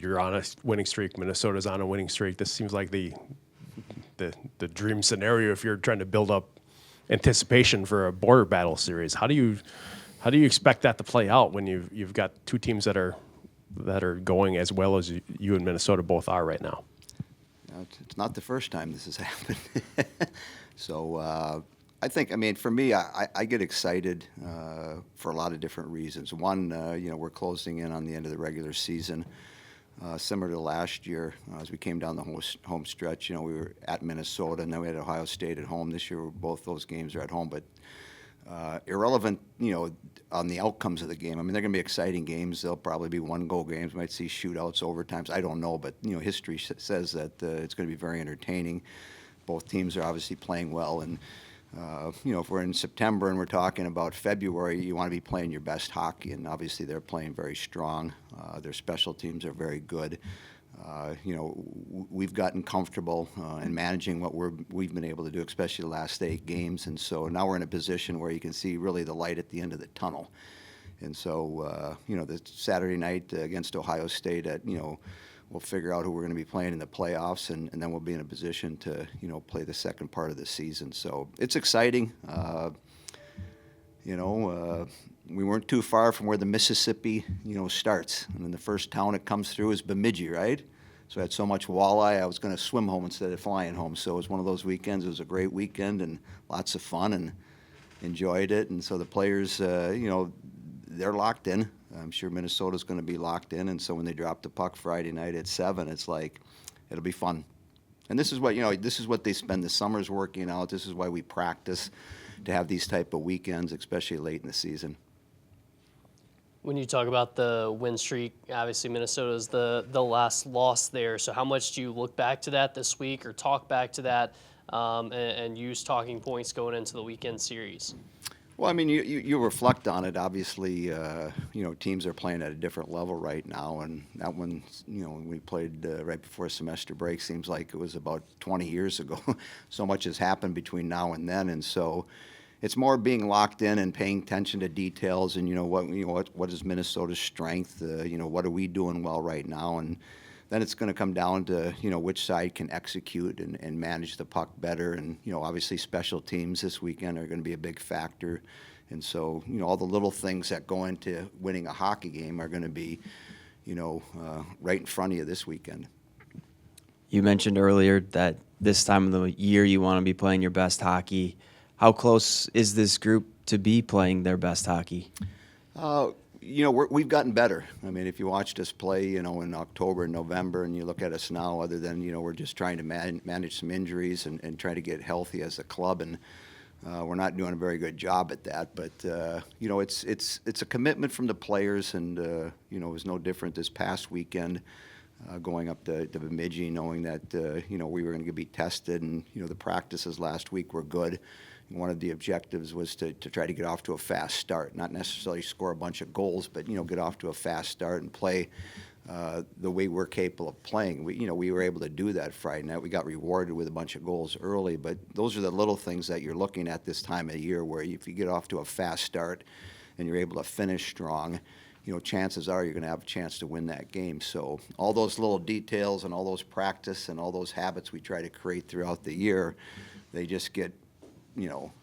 you're on a winning streak. Minnesota's on a winning streak. This seems like the dream scenario if you're trying to build up anticipation for a border battle series. How do you expect that to play out when you've got two teams that are going as well as you and Minnesota both are right now? It's not the first time this has happened. So I think, for me, I get excited for a lot of different reasons. One, we're closing in on the end of the regular season. Similar to last year, as we came down the home stretch, we were at Minnesota, and then we had Ohio State at home. This year, both those games are at home, but irrelevant, on the outcomes of the game. They're going to be exciting games. They'll probably be one-goal games. We might see shootouts, overtimes. I don't know, but history says that it's going to be very entertaining. Both teams are obviously playing well, and if we're in September and we're talking about February, you want to be playing your best hockey, and obviously they're playing very strong. Their special teams are very good. We've gotten comfortable in managing what we've been able to do, especially the last 8 games, and so now we're in a position where you can see really the light at the end of the tunnel. And so, the Saturday night against Ohio State, we'll figure out who we're going to be playing in the playoffs, and then we'll be in a position to, play the second part of the season. So it's exciting. We weren't too far from where the Mississippi, starts. And then the first town it comes through is Bemidji, right? So I had so much walleye, I was going to swim home instead of flying home. So it was one of those weekends. It was a great weekend and lots of fun, and enjoyed it. And so the players, they're locked in. I'm sure Minnesota's going to be locked in. And so when they drop the puck Friday night at 7, it's like, it'll be fun. And this is what they spend the summers working out. This is why we practice, to have these type of weekends, especially late in the season. When you talk about the win streak, obviously Minnesota's the last loss there. So how much do you look back to that this week, or talk back to that and use talking points going into the weekend series? Well, you reflect on it. Obviously, teams are playing at a different level right now, and that one, when we played right before semester break, seems like it was about 20 years ago. So much has happened between now and then, and so it's more being locked in and paying attention to details, and what is Minnesota's strength? What are we doing well right now? And then it's going to come down to which side can execute and manage the puck better. And obviously special teams this weekend are going to be a big factor. And so all the little things that go into winning a hockey game are going to be right in front of you this weekend. You mentioned earlier that this time of the year you want to be playing your best hockey. How close is this group to be playing their best hockey? We've gotten better. If you watched us play, in October and November, and you look at us now, other than, we're just trying to manage some injuries and try to get healthy as a club, and we're not doing a very good job at that. But, it's a commitment from the players, and, it was no different this past weekend, going up to Bemidji, knowing that, we were going to be tested, and, the practices last week were good. One of the objectives was to try to get off to a fast start, not necessarily score a bunch of goals, but get off to a fast start and play the way we're capable of playing. We were able to do that Friday night. We got rewarded with a bunch of goals early, but those are the little things that you're looking at this time of year, where if you get off to a fast start and you're able to finish strong, chances are you're going to have a chance to win that game. So all those little details and all those practice and all those habits we try to create throughout the year, they just get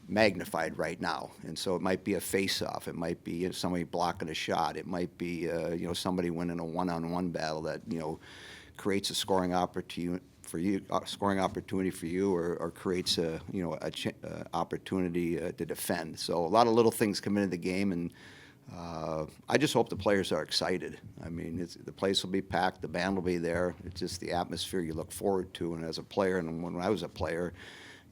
magnified right now. And so it might be a face-off. It might be somebody blocking a shot. It might be, somebody winning a one-on-one battle that, creates a scoring opportunity for you, or creates a opportunity to defend. So a lot of little things come into the game, and I just hope the players are excited. The place will be packed, the band will be there. It's just the atmosphere you look forward to. And as a player, and when I was a player,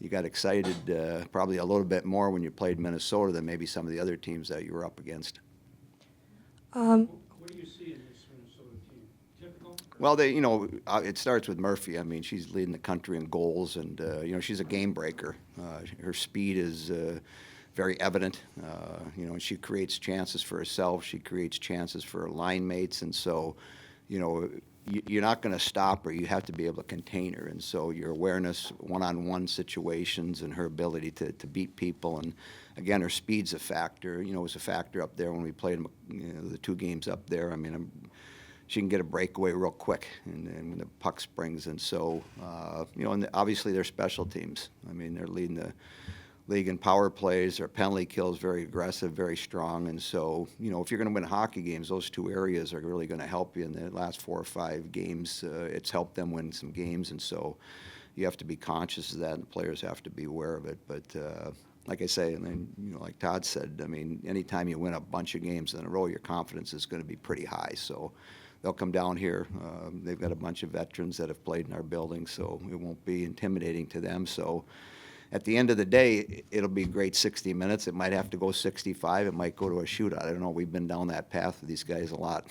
you got excited probably a little bit more when you played Minnesota than maybe some of the other teams that you were up against. What do you see in this Minnesota team? Typical? Well, it starts with Murphy. She's leading the country in goals, and she's a game breaker. Her speed is very evident. And she creates chances for herself. She creates chances for her line mates, and so, you're not going to stop her. You have to be able to contain her. And so your awareness, one-on-one situations, and her ability to beat people. And, again, her speed's a factor. It was a factor up there when we played the 2 games up there. she can get a breakaway real quick, and when the puck springs. And so, and obviously they're special teams. I mean, they're leading the league in power plays. Their penalty kills very aggressive, very strong. And so, if you're going to win hockey games, those two areas are really going to help you. In the last 4 or 5 games, it's helped them win some games. And so you have to be conscious of that, and the players have to be aware of it. But like I say, and then, like Todd said, I mean, anytime you win a bunch of games in a row, your confidence is going to be pretty high. So they'll come down here. They've got a bunch of veterans that have played in our building, so it won't be intimidating to them. So at the end of the day, it'll be a great 60 minutes. It might have to go 65. It might go to a shootout. I don't know. We've been down that path with these guys a lot.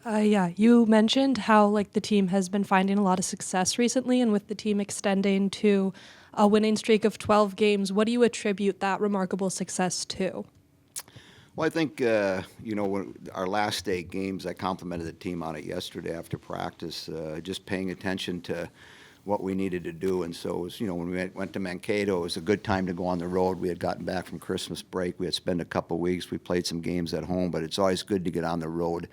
Yeah, you mentioned how the team has been finding a lot of success recently, and with the team extending to a winning streak of 12 games, what do you attribute that remarkable success to? Well, I think, when our last 8 games, I complimented the team on it yesterday after practice, just paying attention to what we needed to do. And so, it was, when we went to Mankato, it was a good time to go on the road. We had gotten back from Christmas break. We had spent a couple weeks. We played some games at home, but it's always good to get on the road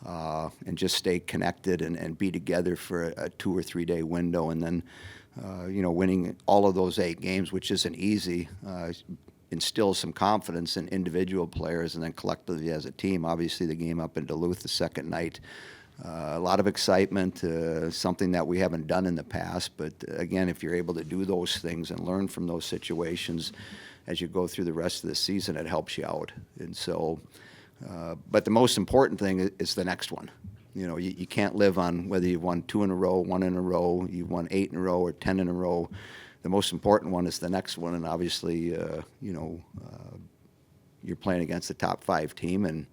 and just stay connected and be together for a 2 or 3 day window. And then, winning all of those 8 games, which isn't easy, instills some confidence in individual players and then collectively as a team. Obviously, the game up in Duluth the second night, a lot of excitement, something that we haven't done in the past. But again, if you're able to do those things and learn from those situations as you go through the rest of the season, it helps you out. And so, but the most important thing is the next one. You can't live on whether you've won 2 in a row, 1 in a row, you've won 8 in a row or 10 in a row. The most important one is the next one, and obviously, you're playing against the top 5 team, and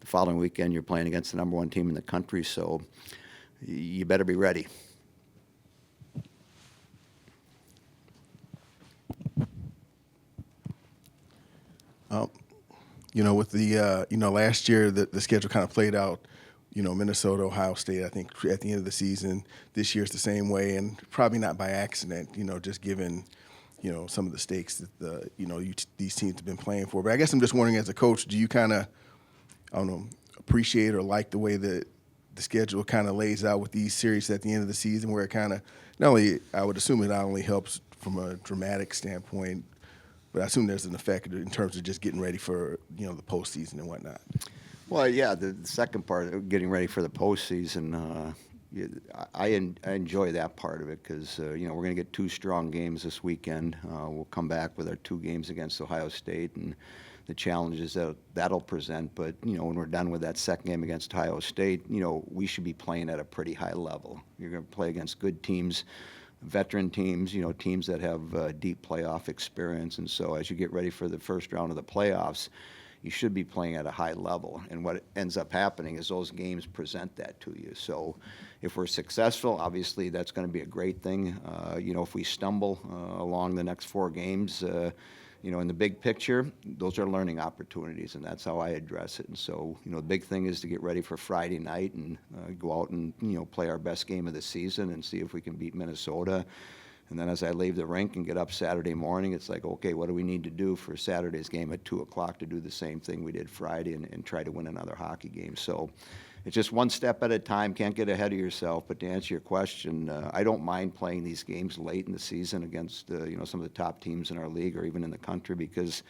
the following weekend you're playing against the number 1 team in the country, so you better be ready. With the, last year the schedule kind of played out, Minnesota, Ohio State, I think at the end of the season. This year's the same way, and probably not by accident, just given, some of the stakes that these teams have been playing for. But I guess I'm just wondering, as a coach, do you kind of, appreciate or like the way that the schedule kind of lays out with these series at the end of the season, where it kind of, I would assume it not only helps from a dramatic standpoint, but I assume there's an effect in terms of just getting ready for, the postseason and whatnot. Well, yeah, the second part of getting ready for the postseason, I enjoy that part of it because, we're going to get 2 strong games this weekend. We'll come back with our 2 games against Ohio State and the challenges that'll present. But, when we're done with that second game against Ohio State, we should be playing at a pretty high level. You're going to play against good teams, veteran teams, teams that have deep playoff experience. And so as you get ready for the first round of the playoffs, you should be playing at a high level. And what ends up happening is those games present that to you. So if we're successful, obviously that's going to be a great thing. If we stumble along the next 4 games, in the big picture, those are learning opportunities, and that's how I address it. And so, the big thing is to get ready for Friday night and go out and, play our best game of the season and see if we can beat Minnesota. And then as I leave the rink and get up Saturday morning, it's like, okay, what do we need to do for Saturday's game at 2 o'clock to do the same thing we did Friday and try to win another hockey game? So it's just one step at a time. Can't get ahead of yourself. But to answer your question, I don't mind playing these games late in the season against some of the top teams in our league or even in the country, because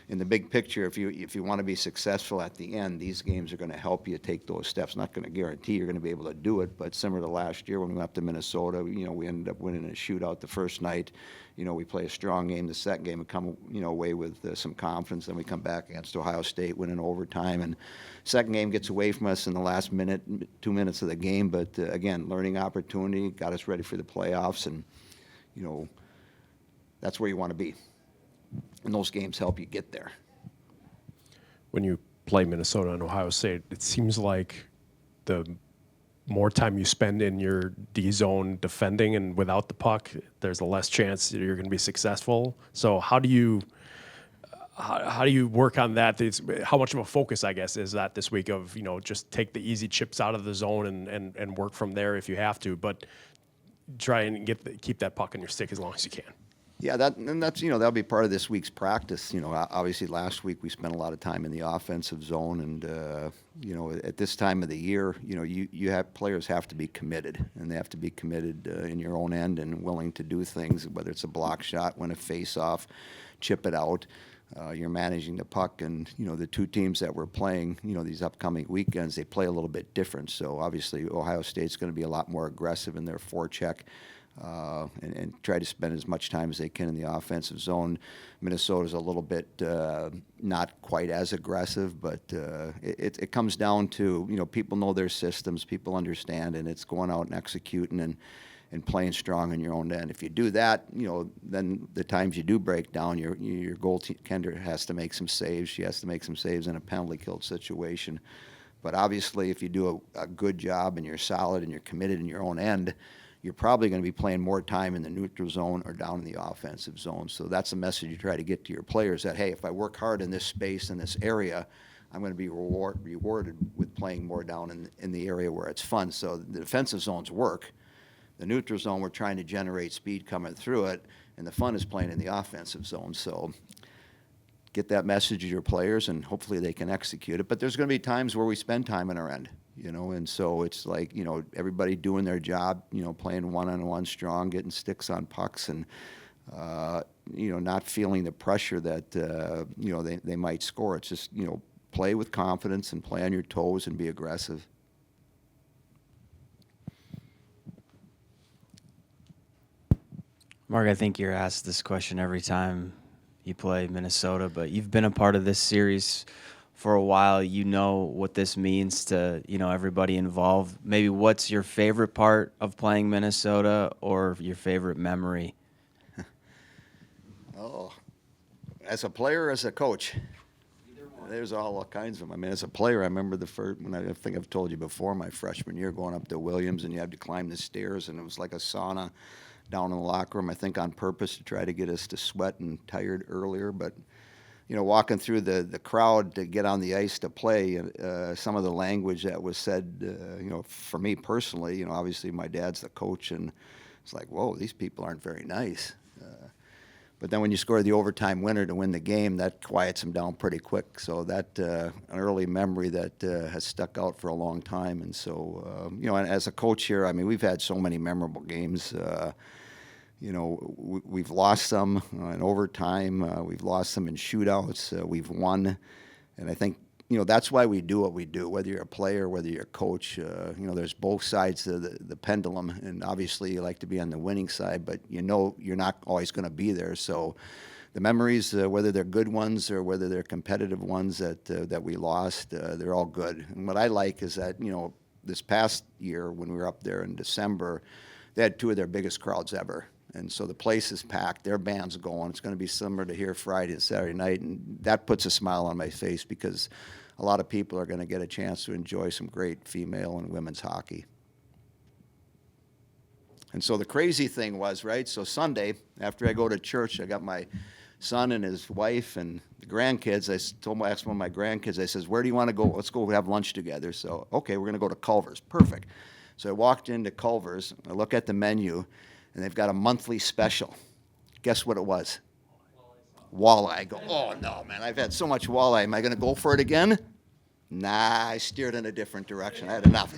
in the big picture, if you want to be successful at the end, these games are going to help you take those steps. Not going to guarantee you're going to be able to do it, but similar to last year when we went up to Minnesota, we ended up winning a shootout the first night. We play a strong game the second game and come away with some confidence. Then we come back against Ohio State, win in overtime, and second game gets away from us in the last 2 minutes of the game. But again, learning opportunity, got us ready for the playoffs, and that's where you want to be. And those games help you get there. When you play Minnesota and Ohio State, it seems like the more time you spend in your D zone defending and without the puck, there's a less chance that you're going to be successful. So how do you work on that? How much of a focus, I guess, is that this week of, just take the easy chips out of the zone and work from there if you have to, but try and keep that puck in your stick as long as you can? Yeah, that's that'll be part of this week's practice. Obviously last week we spent a lot of time in the offensive zone, and at this time of the year, you have players have to be committed, and they have to be committed in your own end and willing to do things, whether it's a block shot, win a face-off, chip it out. You're managing the puck, and the two teams that we're playing, these upcoming weekends, they play a little bit different. So obviously Ohio State's going to be a lot more aggressive in their forecheck. And try to spend as much time as they can in the offensive zone. Minnesota's a little bit not quite as aggressive, but it comes down to, people know their systems, people understand, and it's going out and executing and playing strong in your own end. If you do that, then the times you do break down, your goaltender has to make some saves. She has to make some saves in a penalty-killed situation. But obviously, if you do a good job and you're solid and you're committed in your own end, you're probably going to be playing more time in the neutral zone or down in the offensive zone. So that's a message you try to get to your players that, hey, if I work hard in this space, in this area, I'm going to be rewarded with playing more down in the area where it's fun. So the defensive zones work. The neutral zone, we're trying to generate speed coming through it, and the fun is playing in the offensive zone. So get that message to your players, and hopefully they can execute it. But there's going to be times where we spend time in our end. And so it's like, everybody doing their job, playing one-on-one strong, getting sticks on pucks, and, not feeling the pressure that, they might score. It's just, play with confidence and play on your toes and be aggressive. Mark, I think you're asked this question every time you play Minnesota, but you've been a part of this series for a while. You know what this means to, everybody involved. Maybe what's your favorite part of playing Minnesota, or your favorite memory? Oh, as a player, as a coach, there's all kinds of them. I mean, as a player, I remember I think I've told you before, my freshman year going up to Williams, and you had to climb the stairs, and it was like a sauna down in the locker room, I think on purpose to try to get us to sweat and tired earlier. But walking through the crowd to get on the ice to play, some of the language that was said, for me personally, obviously my dad's the coach, and it's like, whoa, these people aren't very nice. But then when you score the overtime winner to win the game, that quiets them down pretty quick. So that an early memory that has stuck out for a long time. And so, and as a coach here, I mean, we've had so many memorable games. We've lost some in overtime. We've lost some in shootouts. We've won. And I think, that's why we do what we do, whether you're a player, whether you're a coach. There's both sides of the pendulum. And obviously you like to be on the winning side, but you're not always going to be there. So the memories, whether they're good ones or whether they're competitive ones that we lost, they're all good. And what I like is that, this past year when we were up there in December, they had two of their biggest crowds ever. And so the place is packed, their band's going. It's going to be similar to here Friday and Saturday night, and that puts a smile on my face because a lot of people are going to get a chance to enjoy some great female and women's hockey. And so the crazy thing was, right, so Sunday, after I go to church, I got my son and his wife and the grandkids. I asked one of my grandkids, I says, where do you want to go? Let's go have lunch together. So, okay, we're going to go to Culver's. Perfect. So I walked into Culver's, I look at the menu, and they've got a monthly special. Guess what it was? Walleye. I go, oh no, man, I've had so much walleye. Am I going to go for it again? Nah, I steered in a different direction. I had enough.